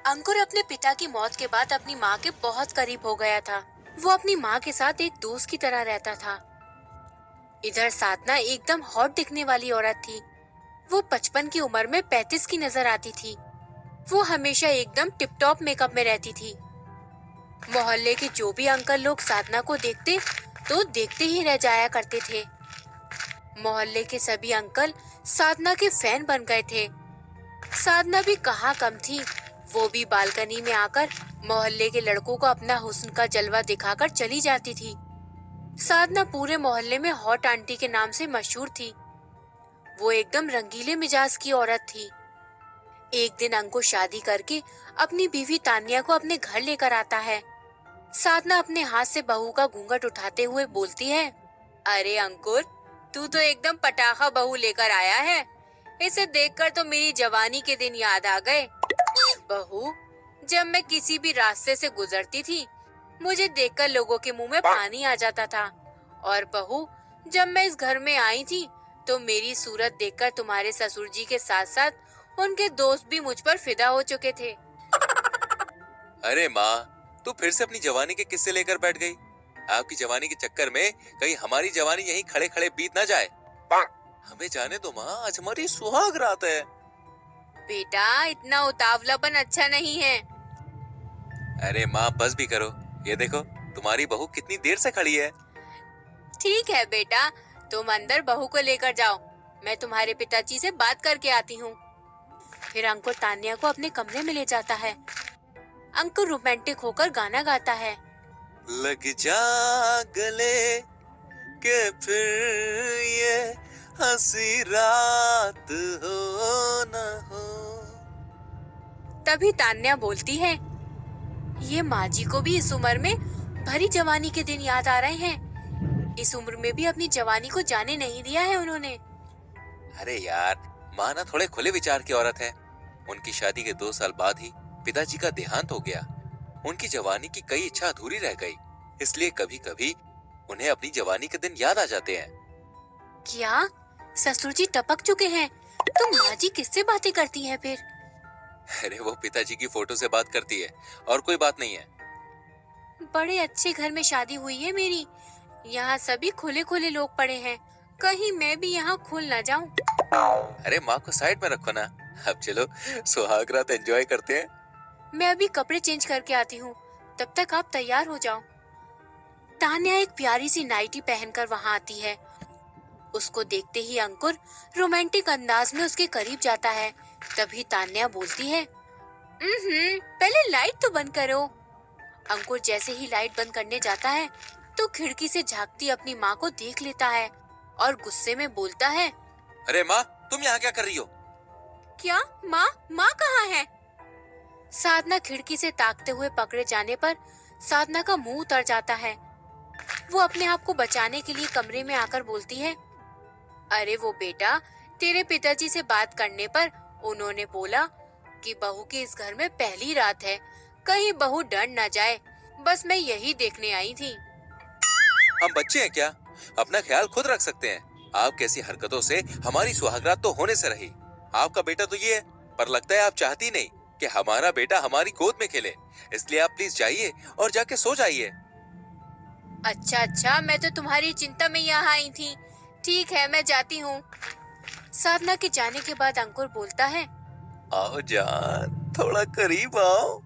अंकुर अपने पिता की मौत के बाद अपनी माँ के बहुत करीब हो गया था। वो अपनी माँ के साथ एक दोस्त की तरह रहता था। इधर साधना एकदम हॉट दिखने वाली औरत थी। वो 55 की उम्र में 35 की नजर आती थी। वो हमेशा एकदम टिप टॉप मेकअप में रहती थी। मोहल्ले के जो भी अंकल लोग साधना को देखते तो देखते ही रह जाया करते थे। मोहल्ले के सभी अंकल साधना के फैन बन गए थे। साधना भी कहाँ कम थी। वो भी बालकनी में आकर मोहल्ले के लड़कों को अपना हुस्न का जलवा दिखाकर चली जाती थी। साधना पूरे मोहल्ले में हॉट आंटी के नाम से मशहूर थी। वो एकदम रंगीले मिजाज की औरत थी। एक दिन अंकुर शादी करके अपनी बीवी तान्या को अपने घर लेकर आता है। साधना अपने हाथ से बहू का घूंघट उठाते हुए बोलती है, अरे अंकुर, तू तो एकदम पटाखा बहू लेकर आया है। इसे देखकर तो मेरी जवानी के दिन याद आ गए। बहू, जब मैं किसी भी रास्ते से गुजरती थी, मुझे देखकर लोगों के मुंह में पानी आ जाता था। और बहू, जब मैं इस घर में आई थी, तो मेरी सूरत देखकर तुम्हारे ससुर जी के साथ साथ उनके दोस्त भी मुझ पर फिदा हो चुके थे। अरे माँ, तू फिर से अपनी जवानी के किस्से लेकर बैठ गई। आपकी जवानी के चक्कर में कहीं हमारी जवानी यहीं खड़े खड़े बीत ना जाए। हमें जाने दो माँ, आज हमारी सुहाग रात है। बेटा, इतना उतावलापन अच्छा नहीं है। अरे माँ, बस भी करो। ये देखो, तुम्हारी बहू कितनी देर से खड़ी है। ठीक है बेटा, तुम अंदर बहू को लेकर जाओ। मैं तुम्हारे पिताजी से बात करके आती हूँ। फिर अंकुर तान्या को अपने कमरे में ले जाता है। अंकुर रोमांटिक होकर गाना गाता है, लग जा गले के फिर ये हंसी रात हो न हो। तभी तान्या बोलती है, ये माँ जी को भी इस उम्र में भरी जवानी के दिन याद आ रहे हैं। इस उम्र में भी अपनी जवानी को जाने नहीं दिया है उन्होंने। अरे यार, माँ ना थोड़े खुले विचार की औरत है। उनकी शादी के 2 साल बाद ही पिताजी का देहांत हो गया। उनकी जवानी की कई इच्छा अधूरी रह गई, इसलिए कभी कभी उन्हें अपनी जवानी के दिन याद आ जाते हैं। क्या ससुर जी टपक चुके हैं? तो माँ जी किससे बातें करती हैं फिर? अरे वो पिताजी की फोटो से बात करती है, और कोई बात नहीं है। बड़े अच्छे घर में शादी हुई है मेरी। यहाँ सभी खुले खुले लोग पड़े हैं। कहीं मैं भी यहाँ खुल ना जाऊं। अरे माँ को साइड में रखो ना। अब चलो सुहाग रात एंजॉय करते हैं। मैं अभी कपड़े चेंज करके आती हूँ, तब तक आप तैयार हो जाओ। तान्या एक प्यारी सी नाइटी पहनकर वहाँ आती है। उसको देखते ही अंकुर रोमांटिक अंदाज में उसके करीब जाता है। तभी तान्या बोलती है, पहले लाइट तो बंद करो। अंकुर जैसे ही लाइट बंद करने जाता है तो खिड़की से झांकती अपनी माँ को देख लेता है और गुस्से में बोलता है, अरे माँ, तुम यहाँ क्या कर रही हो? क्या? माँ कहाँ है? साधना खिड़की से ताकते हुए पकड़े जाने पर साधना का मुंह उतर जाता है। वो अपने आप को बचाने के लिए कमरे में आकर बोलती है, अरे वो बेटा, तेरे पिताजी से बात करने पर उन्होंने बोला कि बहू की इस घर में पहली रात है, कहीं बहू डर न जाए। बस मैं यही देखने आई थी। हम बच्चे हैं क्या? अपना ख्याल खुद रख सकते हैं। आप कैसी हरकतों से हमारी सुहागरात तो होने से रही। आपका बेटा तो ये है, पर लगता है आप चाहती नहीं कि हमारा बेटा हमारी गोद में खेले। इसलिए आप प्लीज जाइए और जाके सो जाइए। अच्छा, मैं तो तुम्हारी चिंता में यहाँ आई थी। ठीक है, मैं जाती हूँ। साधना के जाने के बाद अंकुर बोलता है, आओ जान, थोड़ा करीब आओ।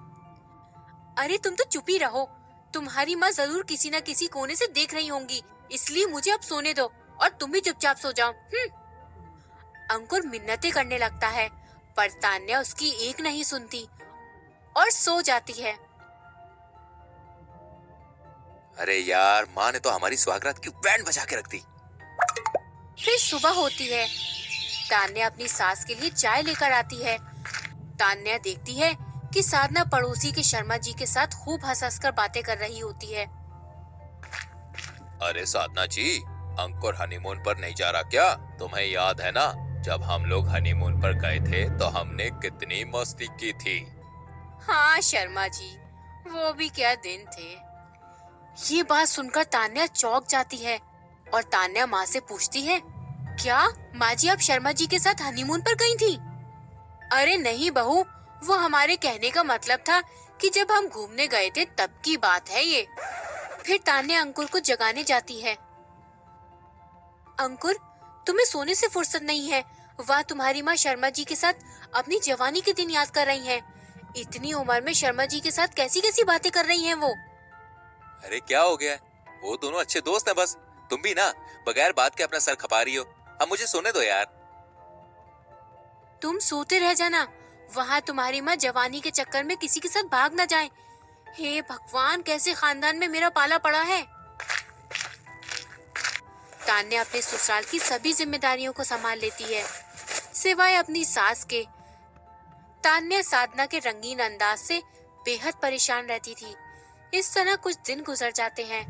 अरे तुम तो चुप ही रहो। तुम्हारी माँ जरूर किसी न किसी कोने से देख रही होंगी, इसलिए मुझे अब सोने दो और तुम भी चुपचाप सो जाओ। अंकुर मिन्नतें करने लगता है, पर तान्या उसकी एक नहीं सुनती और सो जाती है। अरे यार, माँ ने तो हमारी सुहागरात की बैंड बजा के रख दी। फिर सुबह होती है। तान्या अपनी सास के लिए चाय लेकर आती है। तान्या देखती है कि साधना पड़ोसी के शर्मा जी के साथ खूब हंस कर बातें कर रही होती है। अरे साधना जी, अंकुर हनीमून पर नहीं जा रहा क्या? तुम्हें याद है ना, जब हम लोग हनीमून पर गए थे तो हमने कितनी मस्ती की थी। हाँ शर्मा जी, वो भी क्या दिन थे। ये बात सुनकर तान्या चौंक जाती है और तान्या माँ से पूछती है, क्या माँ जी आप शर्मा जी के साथ हनीमून पर गई थी? अरे नहीं बहू, वो हमारे कहने का मतलब था कि जब हम घूमने गए थे तब की बात है ये। फिर तान्या अंकुर को जगाने जाती है। अंकुर, तुम्हें सोने से फुर्सत नहीं है। वाह, तुम्हारी माँ शर्मा जी के साथ अपनी जवानी के दिन याद कर रही हैं। इतनी उम्र में शर्मा जी के साथ कैसी कैसी बातें कर रही हैं वो। अरे क्या हो गया? वो दोनों अच्छे दोस्त हैं बस। तुम भी ना बगैर बात के अपना सर खपा रही हो। अब मुझे सोने दो यार। तुम सोते रह जाना। वहाँ तुम्हारी माँ जवानी के चक्कर में किसी के साथ भाग ना जाए। हे भगवान, कैसे खानदान में मेरा पाला पड़ा है। तान्या अपने ससुराल की सभी जिम्मेदारियों को संभाल लेती है, सिवाय अपनी सास के। तान्या साधना के रंगीन अंदाज से बेहद परेशान रहती थी। इस तरह कुछ दिन गुजर जाते हैं।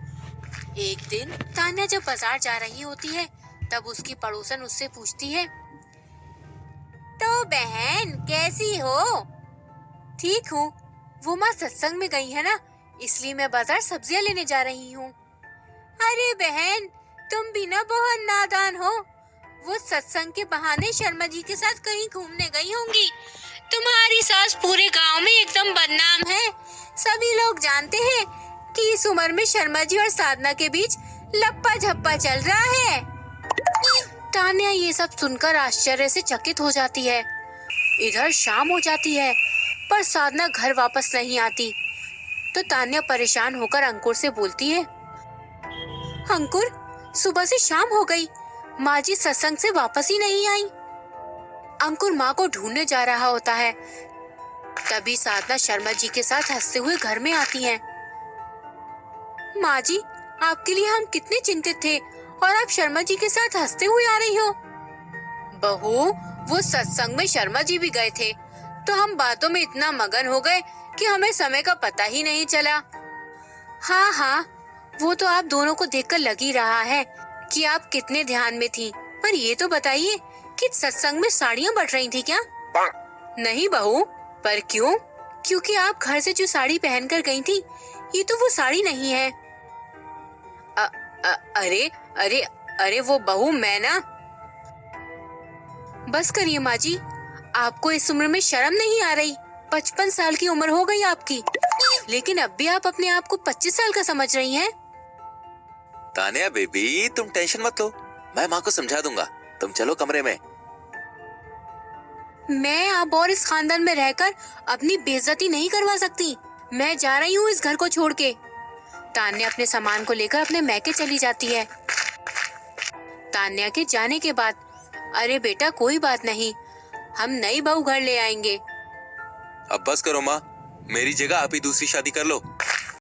एक दिन तान्या जब बाजार जा रही होती है, तब उसकी पड़ोसन उससे पूछती है, तो बहन कैसी हो? ठीक हूँ। वो माँ सत्संग में गई है ना, इसलिए मैं बाजार सब्जियाँ लेने जा रही हूँ। अरे बहन, तुम भी ना बहुत नादान हो। वो सत्संग के बहाने शर्मा जी के साथ कहीं घूमने गई होंगी। तुम्हारी सास पूरे गांव में एकदम बदनाम है। सभी लोग जानते हैं कि इस उम्र में शर्मा जी और साधना के बीच लप्पा झप्पा चल रहा है। तान्या ये सब सुनकर आश्चर्य से चकित हो जाती है। इधर शाम हो जाती है, पर साधना घर वापस नहीं आती। तो तान्या परेशान होकर अंकुर से बोलती है, अंकुर, सुबह से शाम हो गई, माँ जी सत्संग से वापस ही नहीं आई। अंकुर माँ को ढूंढने जा रहा होता है। तभी साधना शर्मा जी के साथ हंसते हुए घर में आती हैं। माँ जी, आपके लिए हम कितने चिंतित थे और आप शर्मा जी के साथ हंसते हुए आ रही हो। बहू, वो सत्संग में शर्मा जी भी गए थे, तो हम बातों में इतना मगन हो गए कि हमें समय का पता ही नहीं चला। हाँ हाँ, वो तो आप दोनों को देखकर लग ही रहा है कि आप कितने ध्यान में थी। पर ये तो बताइए कि सत्संग में साड़ियाँ बट रही थी क्या? नहीं बहू, पर क्यों? क्योंकि आप घर से जो साड़ी पहनकर गई थी, ये तो वो साड़ी नहीं है। अरे अरे अरे वो बहू, मैं ना। बस करिए माँ जी, आपको इस उम्र में शर्म नहीं आ रही? 55 साल की उम्र हो गई आपकी, लेकिन अब भी आप अपने आप को 25 साल का समझ रही हैं। तान्या बेबी, तुम टेंशन मत लो, मैं माँ को समझा दूंगा। तुम चलो कमरे में। मैं अब और इस खानदान में रहकर अपनी बेइज्जती नहीं करवा सकती। मैं जा रही हूँ इस घर को छोड़ के। तान्या अपने सामान को लेकर अपने मैके चली जाती है। तान्या के जाने के बाद, अरे बेटा कोई बात नहीं, हम नई बहू घर ले आएंगे। अब बस करो माँ, मेरी जगह आप ही दूसरी शादी कर लो।